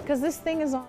because this thing is on.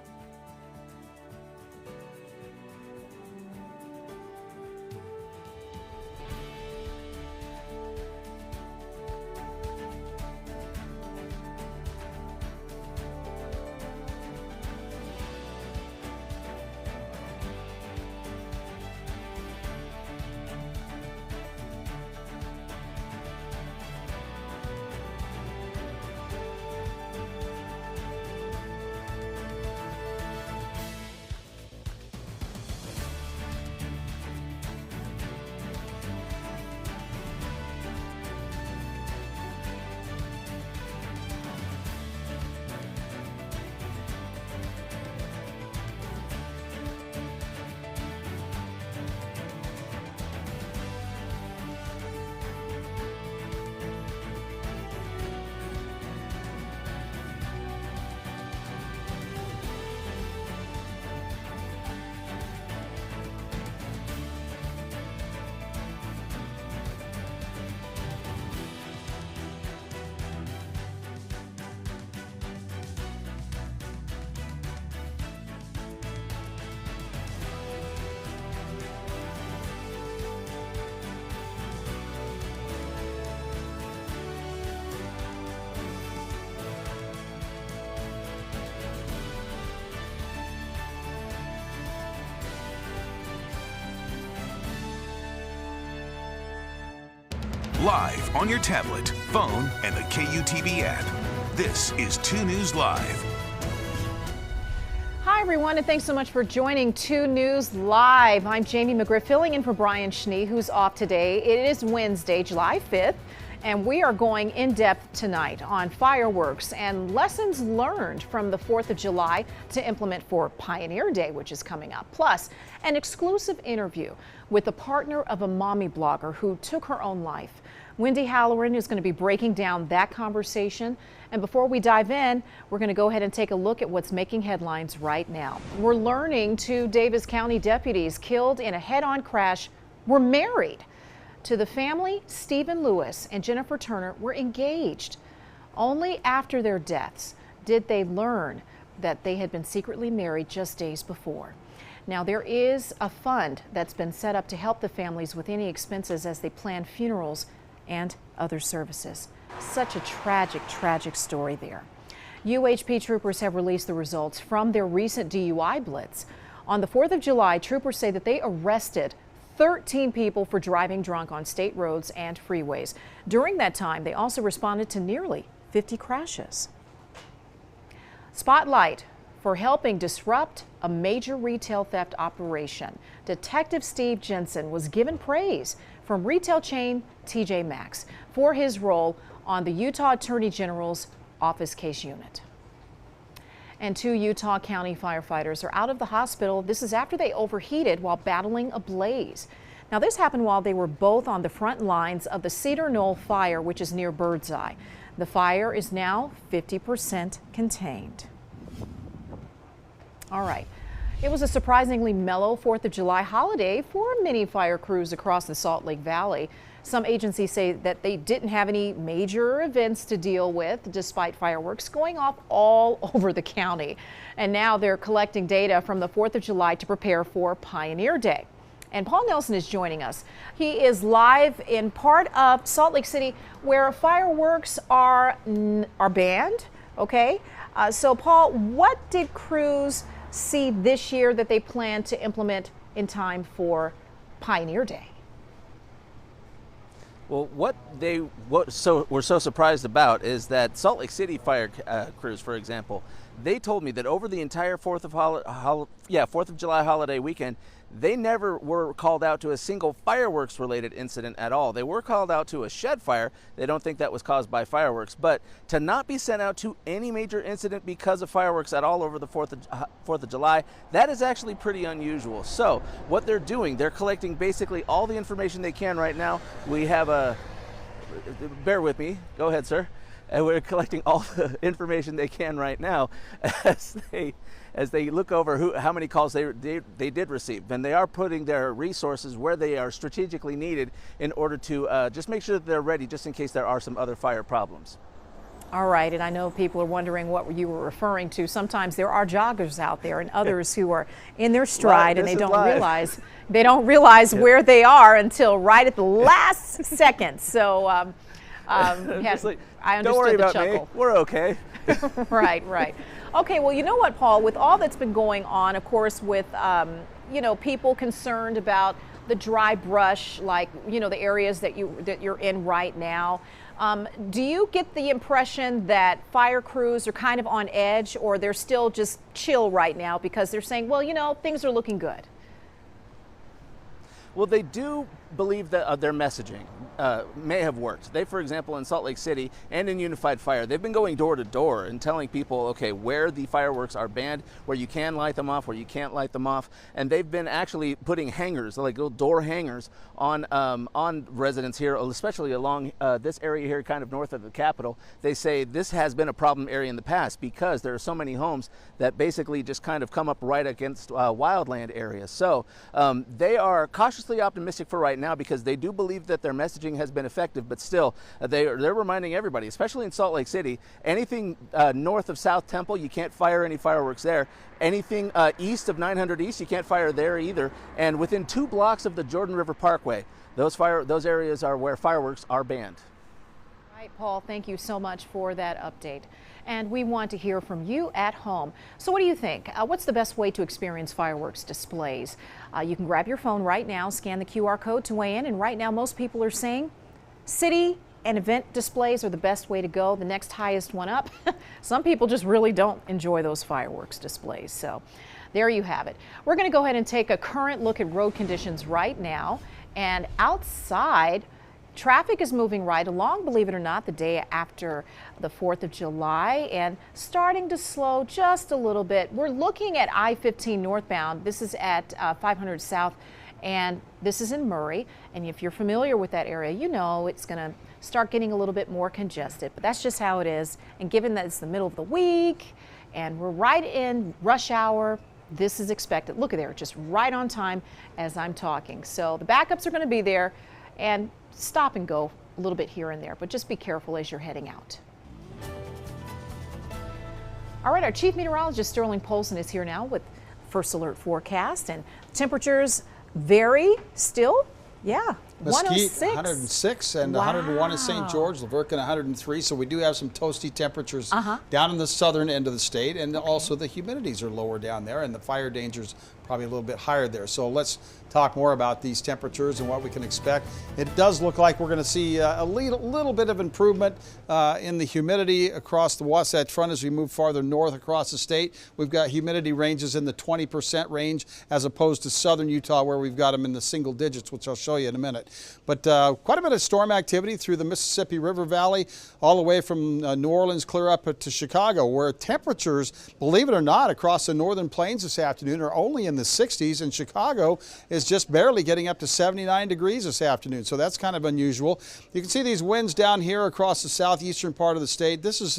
Live on your tablet, phone, and the KUTV app. This is 2 News Live. Hi, everyone, and thanks so much for joining 2 News Live. I'm Jamie McGriff, filling in for Brian Schnee, who's off today. It is Wednesday, July 5th, and we are going in depth tonight on fireworks and lessons learned from the 4th of July to implement for Pioneer Day, which is coming up. Plus, an exclusive interview with a partner of a mommy blogger who took her own life. Wendy Halloran is going to be breaking down that conversation. And before we dive in, we're going to go ahead and take a look at what's making headlines right now. We're learning 2 Davis County deputies killed in a head-on crash were married. To the family, Stephen Lewis and Jennifer Turner were engaged. Only after their deaths did they learn that they had been secretly married just days before. Now, there is a fund that's been set up to help the families with any expenses as they plan funerals and other services. Such a tragic, tragic story there. UHP troopers have released the results from their recent DUI blitz. On the 4th of July, troopers say that they arrested 13 people for driving drunk on state roads and freeways. During that time, they also responded to nearly 50 crashes. Spotlight for helping disrupt a major retail theft operation. Detective Steve Jensen was given praise from retail chain TJ Maxx for his role on the Utah Attorney General's office case unit. And 2 Utah County firefighters are out of the hospital. This is after they overheated while battling a blaze. Now, this happened while they were both on the front lines of the Cedar Knoll fire, which is near Birdseye. The fire is now 50% contained. All right. It was a surprisingly mellow 4th of July holiday for many fire crews across the Salt Lake Valley. Some agencies say that they didn't have any major events to deal with, despite fireworks going off all over the county. And now they're collecting data from the 4th of July to prepare for Pioneer Day. And Paul Nelson is joining us. He is live in part of Salt Lake City where fireworks are banned. Okay, so Paul, what did crews see this year that they plan to implement in time for Pioneer Day? Well, what were so surprised about is that Salt Lake City fire crews, for example, they told me that over the entire 4th of July holiday weekend, they never were called out to a single fireworks related incident at all. They were called out to a shed fire. They don't think that was caused by fireworks, but to not be sent out to any major incident because of fireworks at all over the 4th of July, that is actually pretty unusual. So what they're doing, they're collecting basically all the information they can right now. We have bear with me. Go ahead, sir. And we're collecting all the information they can right now as they look over how many calls they did receive. And they are putting their resources where they are strategically needed in order to just make sure that they're ready just in case there are some other fire problems. All right, and I know people are wondering what you were referring to. Sometimes there are joggers out there and others who are in their stride and they don't realize where they are until right at the last second. So I understood don't worry the about chuckle. me. We're okay. Right. Okay, well, you know what, Paul, with all that's been going on, of course, with people concerned about the dry brush, like the areas that you're in right now. Do you get the impression that fire crews are kind of on edge, or they're still just chill right now because they're saying, well, things are looking good? Well, they do believe that their messaging may have worked. They, for example, in Salt Lake City and in Unified Fire, they've been going door to door and telling people, okay, where the fireworks are banned, where you can light them off, where you can't light them off. And they've been actually putting hangers, like little door hangers, on residents here, especially along this area here, kind of north of the Capitol. They say this has been a problem area in the past because there are so many homes that basically just kind of come up right against wildland areas. So they are cautiously optimistic for right now because they do believe that their messaging has been effective, but still they're reminding everybody, especially in Salt Lake City, anything north of South Temple, you can't fire any fireworks there. Anything east of 900 East, you can't fire there either. And within 2 blocks of the Jordan River Parkway, those areas are where fireworks are banned. Right, Paul, thank you so much for that update. And we want to hear from you at home. So what do you think? What's the best way to experience fireworks displays? You can grab your phone right now, scan the QR code to weigh in. And right now, most people are saying city and event displays are the best way to go, the next highest one up. Some people just really don't enjoy those fireworks displays. So there you have it. We're going to go ahead and take a current look at road conditions right now. And outside, traffic is moving right along, believe it or not, the day after the 4th of July and starting to slow just a little bit. We're looking at I-15 northbound. This is at 500 South, and this is in Murray. And if you're familiar with that area, you know it's going to start getting a little bit more congested, but that's just how it is. And given that it's the middle of the week and we're right in rush hour, this is expected. Look at there, just right on time as I'm talking. So the backups are going to be there, and stop and go a little bit here and there, but just be careful as you're heading out. All right, our chief meteorologist Sterling Polson is here now with First Alert forecast, and temperatures vary still. Yeah, Mesquite 106. 106 and Wow. 101 in St. George, Laverton 103. So we do have some toasty temperatures down in the southern end of the state, and also the humidities are lower down there, and the fire danger's probably a little bit higher there. So let's talk more about these temperatures and what we can expect. It does look like we're going to see a little bit of improvement in the humidity across the Wasatch Front as we move farther north across the state. We've got humidity ranges in the 20% range as opposed to southern Utah where we've got them in the single digits, which I'll show you in a minute. But quite a bit of storm activity through the Mississippi River Valley, all the way from New Orleans clear up to Chicago, where temperatures, believe it or not, across the northern plains this afternoon are only in the 60s, and Chicago is just barely getting up to 79 degrees this afternoon. So that's kind of unusual. You can see these winds down here across the southeastern part of the state. This is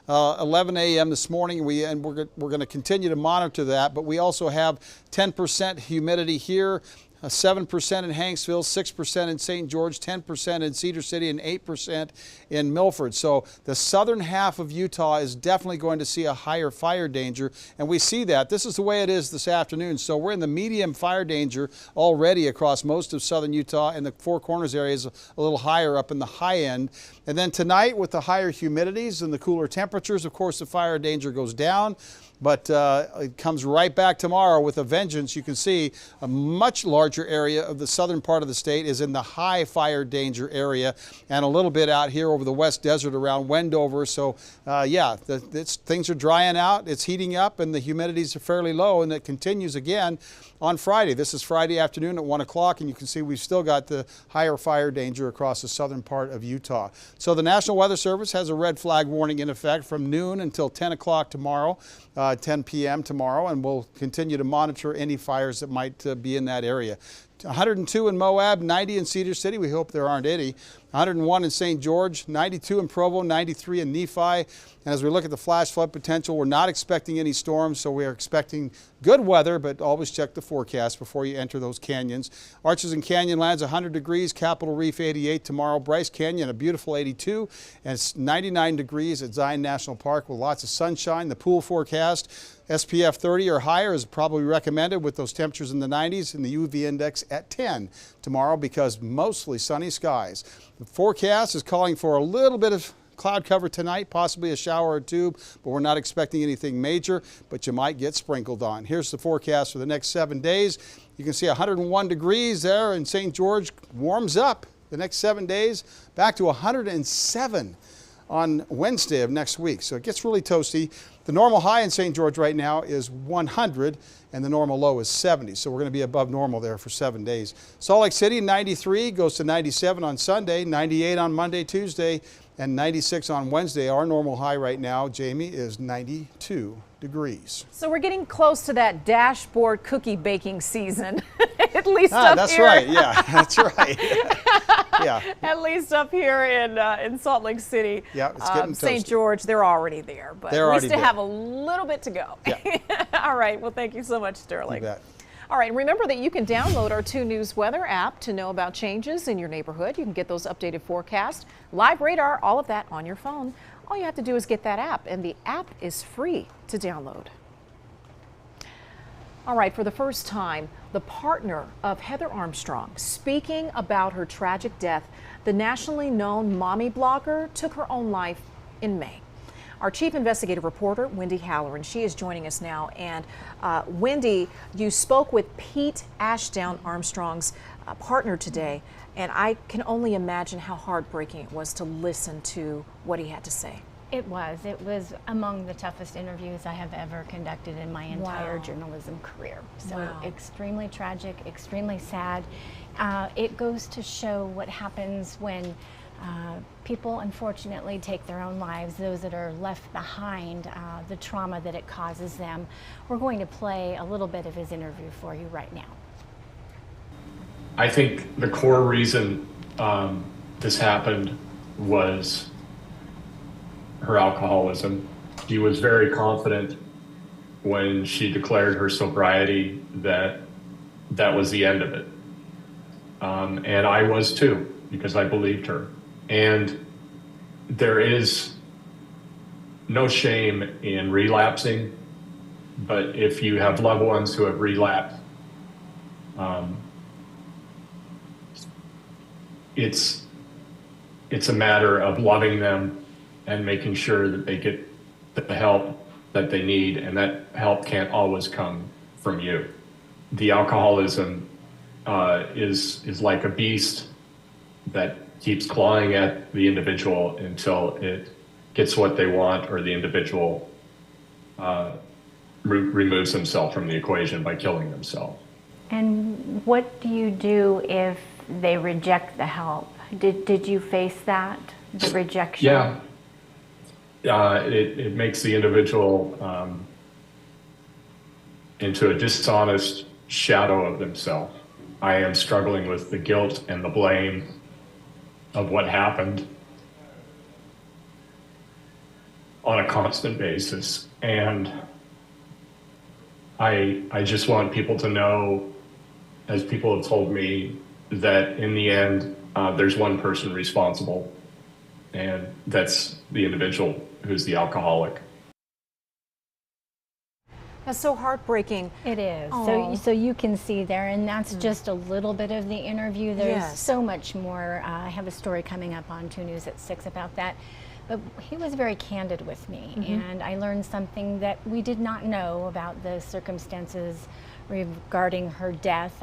11 a.m. this morning, and we're going to continue to monitor that, but we also have 10% humidity here. 7% in Hanksville, 6% in St. George, 10% in Cedar City, and 8% in Milford. So the southern half of Utah is definitely going to see a higher fire danger, and we see that. This is the way it is this afternoon. So we're in the medium fire danger already across most of southern Utah, and the Four Corners area is a little higher up in the high end. And then tonight, with the higher humidities and the cooler temperatures, of course, the fire danger goes down. But it comes right back tomorrow with a vengeance. You can see a much larger area of the southern part of the state is in the high fire danger area, and a little bit out here over the West Desert around Wendover. So yeah, things are drying out, it's heating up, and the humidities are fairly low, and it continues again on Friday. This is Friday afternoon at 1 o'clock, and you can see we've still got the higher fire danger across the southern part of Utah. So the National Weather Service has a red flag warning in effect from noon until 10 o'clock tomorrow. 10 p.m. tomorrow, and we'll continue to monitor any fires that might be in that area. 102 in Moab, 90 in Cedar City. We hope there aren't any. 101 in St. George, 92 in Provo, 93 in Nephi. And as we look at the flash flood potential, we're not expecting any storms, so we are expecting good weather, but always check the forecast before you enter those canyons. Arches and Canyonlands, 100 degrees. Capitol Reef, 88 tomorrow. Bryce Canyon, a beautiful 82. And it's 99 degrees at Zion National Park with lots of sunshine. The pool forecast, SPF 30 or higher is probably recommended with those temperatures in the 90s, and the UV index at 10 tomorrow because mostly sunny skies. The forecast is calling for a little bit of cloud cover tonight, possibly a shower or two, but we're not expecting anything major, but you might get sprinkled on. Here's the forecast for the next 7 days. You can see 101 degrees there in St. George, warms up the next 7 days, back to 107 on Wednesday of next week. So it gets really toasty. The normal high in St. George right now is 100 and the normal low is 70. So we're going to be above normal there for 7 days. Salt Lake City, 93, goes to 97 on Sunday, 98 on Monday, Tuesday, and 96 on Wednesday. Our normal high right now, Jamie, is 92 degrees. So we're getting close to that dashboard cookie baking season, at least up that's here. Right. Yeah, that's right. Yeah. At least up here in Salt Lake City. Yeah, it's getting St. toasty. George, they're already there, but They're we already still there. have a little bit to go. Yeah. All right. Well, thank you so much, Sterling. You bet. All right, remember that you can download our 2 News weather app to know about changes in your neighborhood. You can get those updated forecasts, live radar, all of that on your phone. All you have to do is get that app, and the app is free to download. All right, for the first time, the partner of Heather Armstrong speaking about her tragic death, the nationally known mommy blogger took her own life in May. Our chief investigative reporter, Wendy Halloran, she is joining us now. And Wendy, you spoke with Pete Ashdown, Armstrong's partner today, and I can only imagine how heartbreaking it was to listen to what he had to say. It was among the toughest interviews I have ever conducted in my entire journalism career. So extremely tragic, extremely sad. It goes to show what happens when people unfortunately take their own lives, those that are left behind, the trauma that it causes them. We're going to play a little bit of his interview for you right now. I think the core reason this happened was her alcoholism. She was very confident when she declared her sobriety that that was the end of it. And I was too, because I believed her. And there is no shame in relapsing, but if you have loved ones who have relapsed, it's a matter of loving them and making sure that they get the help that they need, and that help can't always come from you. The alcoholism is like a beast that keeps clawing at the individual until it gets what they want, or the individual removes himself from the equation by killing themselves. And what do you do if they reject the help? Did you face that, the rejection? Yeah, it makes the individual into a dishonest shadow of themselves. I am struggling with the guilt and the blame of what happened on a constant basis. And I just want people to know, as people have told me, that in the end, there's one person responsible, and that's the individual who's the alcoholic. That's so heartbreaking. It is. Aww. So you can see there, and that's just a little bit of the interview. There's so much more. I have a story coming up on 2 News at 6 about that. But he was very candid with me, and I learned something that we did not know about the circumstances regarding her death,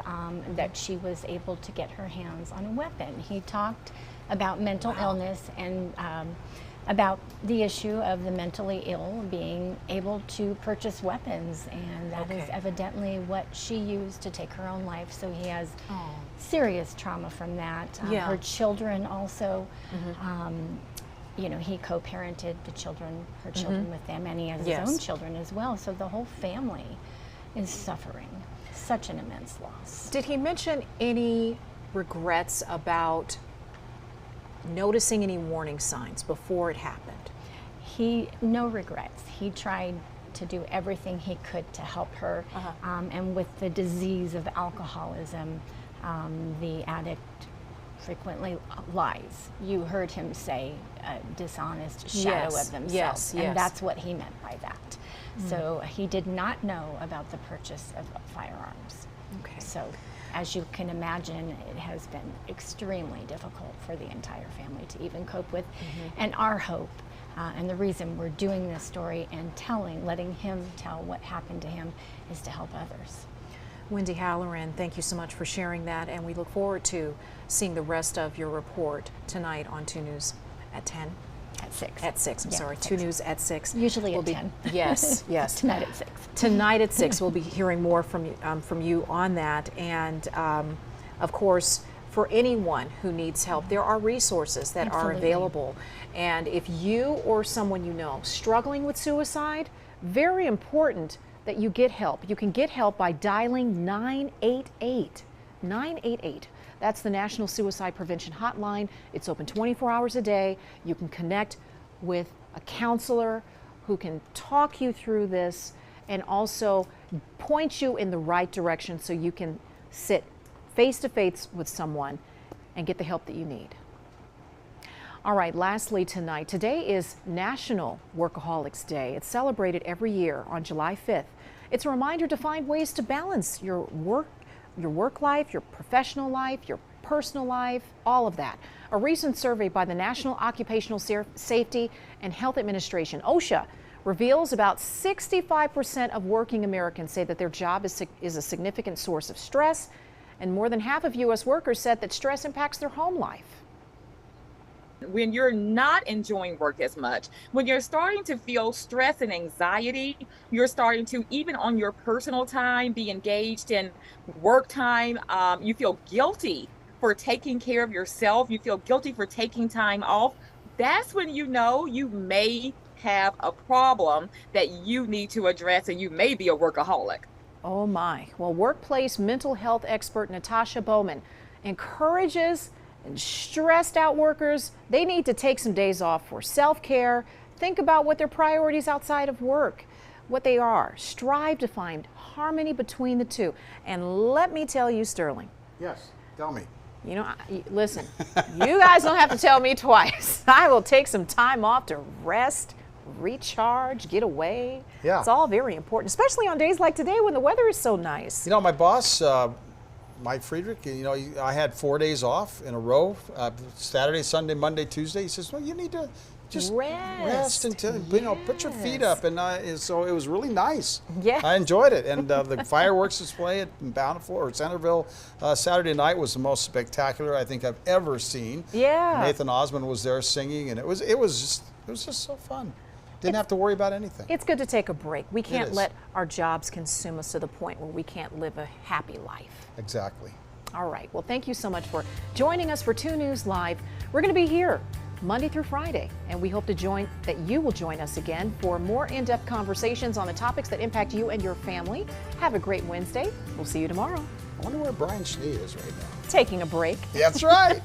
that she was able to get her hands on a weapon. He talked about mental illness and about the issue of the mentally ill being able to purchase weapons, and that is evidently what she used to take her own life. So he has serious trauma from that. Her children also, you know, he co-parented the children, her children with them, and he has his own children as well. So the whole family is suffering. such an immense loss. Did he mention any regrets about noticing any warning signs before it happened? No regrets. He tried to do everything he could to help her. And with the disease of alcoholism, the addict frequently lies. You heard him say a dishonest shadow of themselves. And that's what he meant by that. So he did not know about the purchase of firearms. Okay. So as you can imagine, it has been extremely difficult for the entire family to even cope with. And our hope, and the reason we're doing this story and letting him tell what happened to him, is to help others. Wendy Halloran, thank you so much for sharing that, and we look forward to seeing the rest of your report tonight on 2 News at 10. At 6. At 6, I'm sorry. 6. 2 News at 6. Usually at 10. Yes, yes. Tonight at 6. Tonight at 6, we'll be hearing more from you on that. And of course, for anyone who needs help, there are resources that are available. And if you or someone you know struggling with suicide, very important that you get help. You can get help by dialing 988. 988. That's the National Suicide Prevention Hotline. It's open 24 hours a day. You can connect with a counselor who can talk you through this and also point you in the right direction so you can sit face to face with someone and get the help that you need. All right, lastly tonight, today is National Workaholics Day. It's celebrated every year on July 5th. It's a reminder to find ways to balance your work life, your professional life, your personal life, all of that. A recent survey by the National Occupational Safety and Health Administration, OSHA, reveals about 65% of working Americans say that their job is a significant source of stress, and more than half of U.S. workers said that stress impacts their home life. When you're not enjoying work as much, when you're starting to feel stress and anxiety, you're starting to, even on your personal time, be engaged in work time. You feel guilty for taking care of yourself. You feel guilty for taking time off. That's when you know you may have a problem that you need to address, and you may be a workaholic. Oh my. Well, workplace mental health expert Natasha Bowman encourages stressed out workers, they need to take some days off for self-care. Think about what their priorities outside of work, what they are. Strive to find harmony between the two. And let me tell you, Sterling. Yes, tell me. You know, listen, you guys don't have to tell me twice. I will take some time off to rest, recharge, get away. Yeah. It's all very important, especially on days like today when the weather is so nice. You know, my boss, Mike Friedrich, you know, I had 4 days off in a row, Saturday, Sunday, Monday, Tuesday. He says, well, you need to just rest until, you know, put your feet up. And so it was really nice. Yeah. I enjoyed it. And the fireworks display at Bountiful or Centerville Saturday night was the most spectacular I think I've ever seen. Yeah. Nathan Osmond was there singing, and it was just so fun. Didn't have to worry about anything. It's good to take a break. We can't let our jobs consume us to the point where we can't live a happy life. Exactly. All right. Well, thank you so much for joining us for 2 News Live. We're going to be here Monday through Friday, and we hope that you will join us again for more in-depth conversations on the topics that impact you and your family. Have a great Wednesday. We'll see you tomorrow. I wonder where Brian Schnee is right now. Taking a break. That's right.